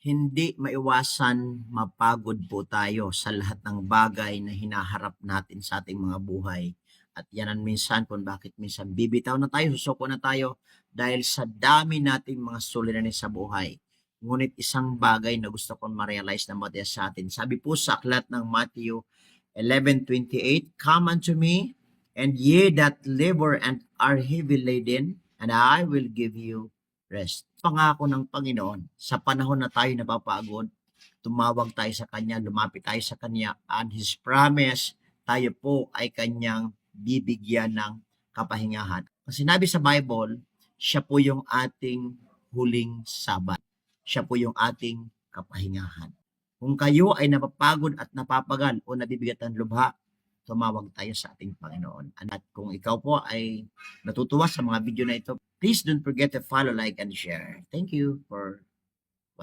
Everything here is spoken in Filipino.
Hindi maiwasan mapagod po tayo sa lahat ng bagay na hinaharap natin sa ating mga buhay. At yan ang minsan kung bakit minsan bibitaw na tayo, susuko na tayo dahil sa dami nating mga suliranin sa buhay. Ngunit isang bagay na gusto kong ma-realize na matiyak sa atin. Sabi po sa aklat ng Matthew 11:28, "Come unto me, and ye that labor and are heavy laden, and I will give you rest." Pangako ng Panginoon, sa panahon na tayo napapagod, tumawag tayo sa Kanya, lumapit tayo sa Kanya, and His promise, tayo po ay Kanyang bibigyan ng kapahingahan. Ang sinabi sa Bible, siya po yung ating huling sabat. Siya po yung ating kapahingahan. Kung kayo ay napapagod at napapagal o nabibigat ng lubha, tumawag tayo sa ating Panginoon. At kung ikaw po ay natutuwa sa mga video na ito, please don't forget to follow, like, and share. Thank you for